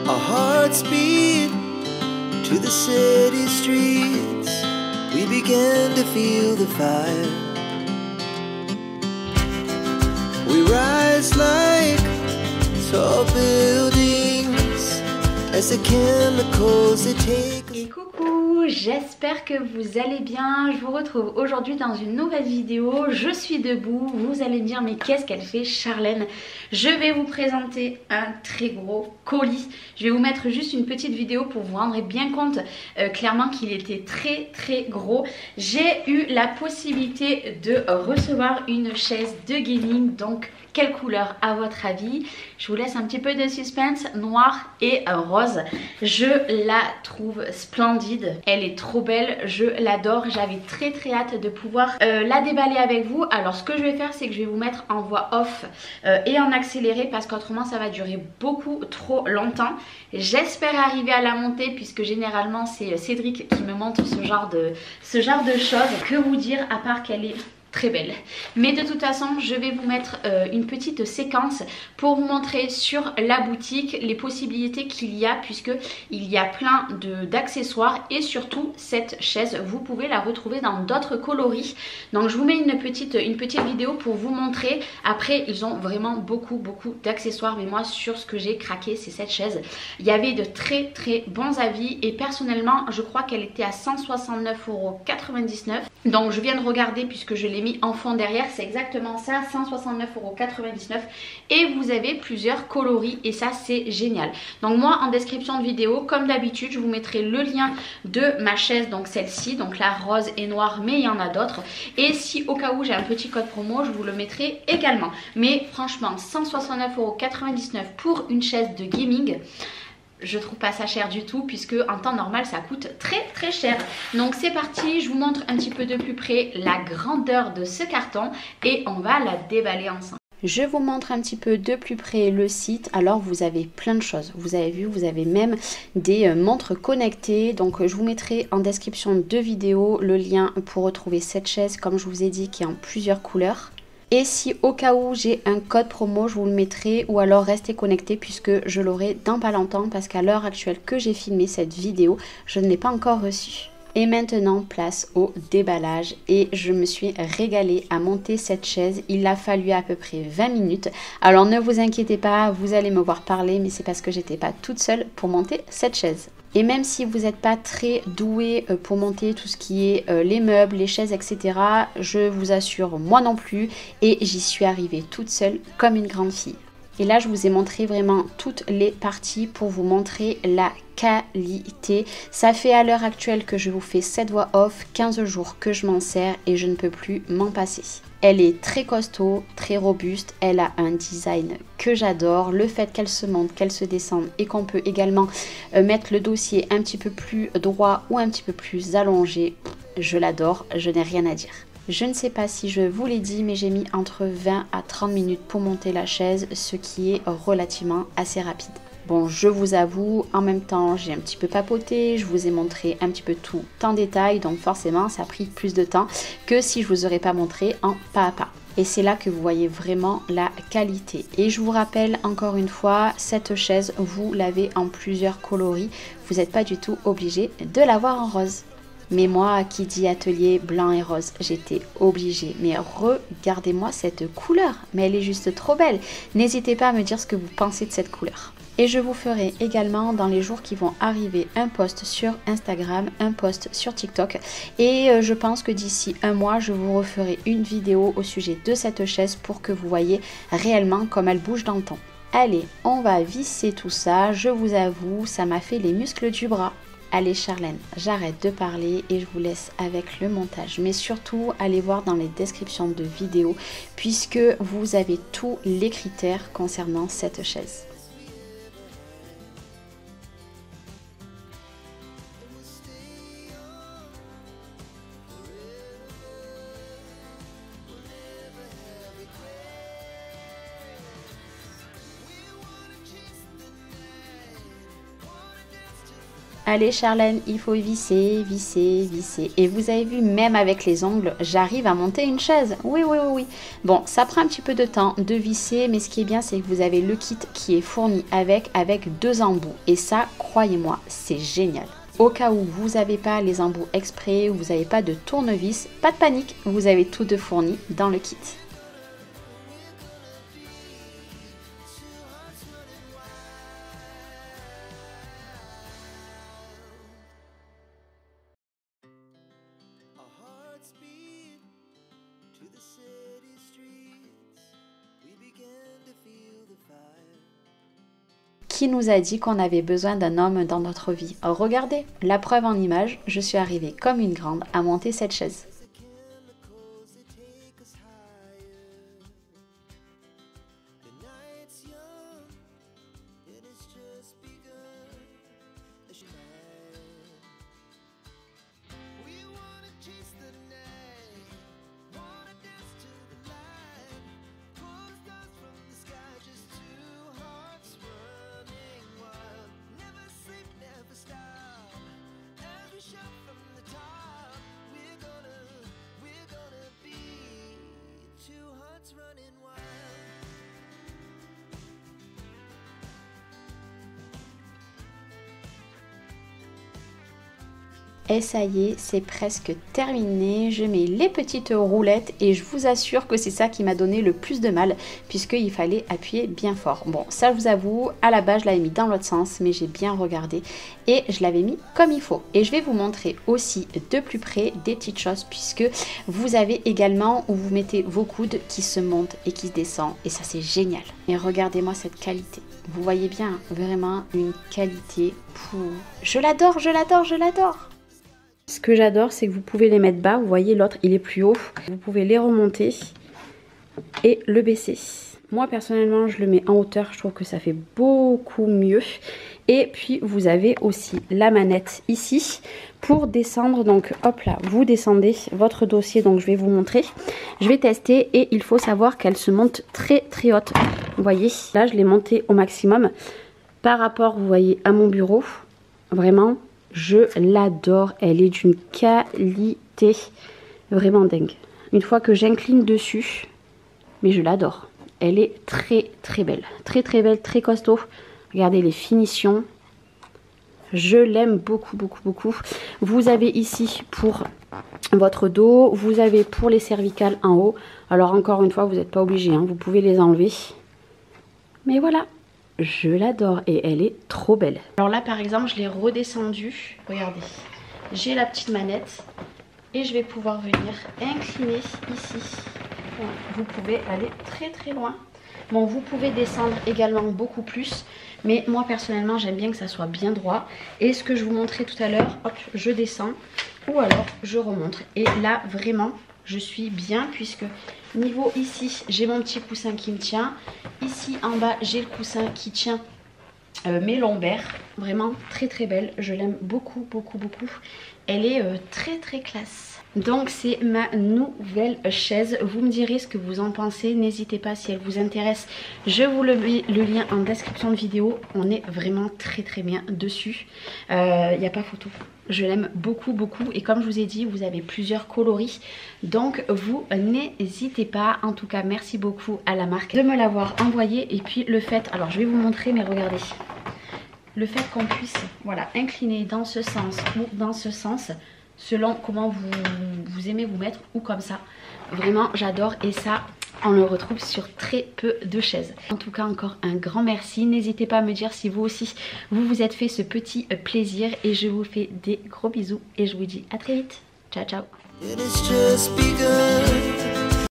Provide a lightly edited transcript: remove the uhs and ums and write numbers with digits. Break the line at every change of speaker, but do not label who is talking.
Our hearts beat to the city streets. We began to feel the fire. We rise like tall buildings as the chemicals they take.
Et coucou, j'espère que vous allez bien. Je vous retrouve aujourd'hui dans une nouvelle vidéo. Je suis debout, vous allez me dire mais qu'est-ce qu'elle fait Charlène? Je vais vous présenter un très gros colis. Je vais vous mettre juste une petite vidéo pour vous rendre bien compte clairement qu'il était très gros. J'ai eu la possibilité de recevoir une chaise de gaming, donc quelle couleur à votre avis? Je vous laisse un petit peu de suspense. Noir et rose. Je la trouve splendide. Elle est trop belle. Je l'adore. J'avais très hâte de pouvoir la déballer avec vous. Alors ce que je vais faire, c'est que je vais vous mettre en voix off et en accéléré parce qu'autrement ça va durer beaucoup trop longtemps. J'espère arriver à la monter puisque généralement c'est Cédric qui me montre ce genre de choses. Que vous dire à part qu'elle est très belle. Mais de toute façon, je vais vous mettre une petite séquence pour vous montrer sur la boutique les possibilités qu'il y a, puisque il y a plein d'accessoires et surtout cette chaise, vous pouvez la retrouver dans d'autres coloris. Donc je vous mets une petite vidéo pour vous montrer. Après, ils ont vraiment beaucoup d'accessoires, mais moi sur ce que j'ai craqué, c'est cette chaise. Il y avait de très bons avis et personnellement, je crois qu'elle était à 169,99 €. Donc je viens de regarder puisque je l'ai mis en fond derrière, c'est exactement ça, 169,99 € et vous avez plusieurs coloris et ça c'est génial. Donc moi en description de vidéo, comme d'habitude, je vous mettrai le lien de ma chaise, donc celle-ci, donc la rose et noire, mais il y en a d'autres. Et si au cas où j'ai un petit code promo, je vous le mettrai également. Mais franchement, 169,99 € pour une chaise de gaming, je trouve pas ça cher du tout puisque en temps normal ça coûte très cher. Donc c'est parti, je vous montre un petit peu de plus près la grandeur de ce carton et on va la déballer ensemble. Je vous montre un petit peu de plus près le site. Alors vous avez plein de choses, vous avez vu, vous avez même des montres connectées. Donc je vous mettrai en description de vidéo le lien pour retrouver cette chaise comme je vous ai dit qui est en plusieurs couleurs. Et si au cas où j'ai un code promo, je vous le mettrai ou alors restez connectés puisque je l'aurai dans pas longtemps parce qu'à l'heure actuelle que j'ai filmé cette vidéo, je ne l'ai pas encore reçue. Et maintenant, place au déballage et je me suis régalée à monter cette chaise. Il a fallu à peu près 20 minutes. Alors ne vous inquiétez pas, vous allez me voir parler, mais c'est parce que j'étais pas toute seule pour monter cette chaise. Et même si vous n'êtes pas très doué pour monter tout ce qui est les meubles, les chaises, etc., je vous assure, moi non plus. Et j'y suis arrivée toute seule comme une grande fille. Et là, je vous ai montré vraiment toutes les parties pour vous montrer la qualité. Ça fait à l'heure actuelle que je vous fais cette voix off, 15 jours que je m'en sers et je ne peux plus m'en passer. Elle est très costaud, très robuste, elle a un design que j'adore. Le fait qu'elle se monte, qu'elle se descende et qu'on peut également mettre le dossier un petit peu plus droit ou un petit peu plus allongé, je l'adore, je n'ai rien à dire. Je ne sais pas si je vous l'ai dit, mais j'ai mis entre 20 à 30 minutes pour monter la chaise, ce qui est relativement assez rapide. Bon, je vous avoue, en même temps, j'ai un petit peu papoté, je vous ai montré un petit peu tout en détail, donc forcément, ça a pris plus de temps que si je vous aurais pas montré en pas à pas. Et c'est là que vous voyez vraiment la qualité. Et je vous rappelle encore une fois, cette chaise, vous l'avez en plusieurs coloris. Vous n'êtes pas du tout obligé de l'avoir en rose. Mais moi, qui dit atelier blanc et rose, j'étais obligée. Mais regardez-moi cette couleur, mais elle est juste trop belle. N'hésitez pas à me dire ce que vous pensez de cette couleur. Et je vous ferai également dans les jours qui vont arriver un post sur Instagram, un post sur TikTok. Et je pense que d'ici un mois, je vous referai une vidéo au sujet de cette chaise pour que vous voyez réellement comme elle bouge dans le temps. Allez, on va visser tout ça. Je vous avoue, ça m'a fait les muscles du bras. Allez Charlène, j'arrête de parler et je vous laisse avec le montage. Mais surtout, allez voir dans les descriptions de vidéos puisque vous avez tous les critères concernant cette chaise. Allez Charlène, il faut visser, visser, visser. Et vous avez vu, même avec les ongles, j'arrive à monter une chaise. Oui, oui, oui, oui. Bon, ça prend un petit peu de temps de visser, mais ce qui est bien, c'est que vous avez le kit qui est fourni avec 2 embouts. Et ça, croyez-moi, c'est génial. Au cas où vous n'avez pas les embouts exprès, ou vous n'avez pas de tournevis, pas de panique, vous avez tout de fourni dans le kit. Qui nous a dit qu'on avait besoin d'un homme dans notre vie? Regardez, la preuve en image, je suis arrivée comme une grande à monter cette chaise. Et ça y est, c'est presque terminé. Je mets les petites roulettes et je vous assure que c'est ça qui m'a donné le plus de mal puisqu'il fallait appuyer bien fort. Bon, ça je vous avoue, à la base je l'avais mis dans l'autre sens, mais j'ai bien regardé et je l'avais mis comme il faut. Et je vais vous montrer aussi de plus près des petites choses puisque vous avez également où vous mettez vos coudes qui se montent et qui se descendent et ça c'est génial. Et regardez-moi cette qualité. Vous voyez bien, vraiment une qualité pour... Je l'adore, je l'adore, je l'adore. Ce que j'adore, c'est que vous pouvez les mettre bas. Vous voyez, l'autre, il est plus haut. Vous pouvez les remonter et le baisser. Moi, personnellement, je le mets en hauteur. Je trouve que ça fait beaucoup mieux. Et puis, vous avez aussi la manette ici pour descendre. Donc, hop là, vous descendez votre dossier. Donc, je vais vous montrer. Je vais tester et il faut savoir qu'elle se monte très, très haute. Vous voyez, là, je l'ai montée au maximum par rapport, vous voyez, à mon bureau. Vraiment... Je l'adore, elle est d'une qualité vraiment dingue. Une fois que j'incline dessus, mais je l'adore. Elle est très très belle, très costaud. Regardez les finitions. Je l'aime beaucoup, beaucoup, beaucoup. Vous avez ici pour votre dos, vous avez pour les cervicales en haut. Alors encore une fois, vous n'êtes pas obligé, hein, vous pouvez les enlever. Mais voilà. Je l'adore et elle est trop belle. Alors là par exemple je l'ai redescendue. Regardez, j'ai la petite manette et je vais pouvoir venir incliner ici. Voilà. Vous pouvez aller très très loin. Bon, vous pouvez descendre également beaucoup plus, mais moi personnellement j'aime bien que ça soit bien droit. Et ce que je vous montrais tout à l'heure, hop, je descends ou alors je remonte. Et là vraiment je suis bien puisque niveau ici j'ai mon petit coussin qui me tient. Ici en bas j'ai le coussin qui tient mes lombaires. Vraiment très très belle, je l'aime beaucoup beaucoup beaucoup. Elle est très très classe. Donc c'est ma nouvelle chaise. Vous me direz ce que vous en pensez. N'hésitez pas si elle vous intéresse. Je vous le mets le lien en description de vidéo. On est vraiment très très bien dessus. Il n'y a pas photo. Je l'aime beaucoup beaucoup. Et comme je vous ai dit, vous avez plusieurs coloris. Donc vous n'hésitez pas. En tout cas, merci beaucoup à la marque de me l'avoir envoyé. Et puis le fait, alors je vais vous montrer, mais regardez. Le fait qu'on puisse voilà, incliner dans ce sens ou dans ce sens, selon comment vous aimez vous mettre ou comme ça. Vraiment j'adore et ça on le retrouve sur très peu de chaises. En tout cas encore un grand merci. N'hésitez pas à me dire si vous aussi vous vous êtes fait ce petit plaisir et je vous fais des gros bisous et je vous dis à très vite. Ciao ciao.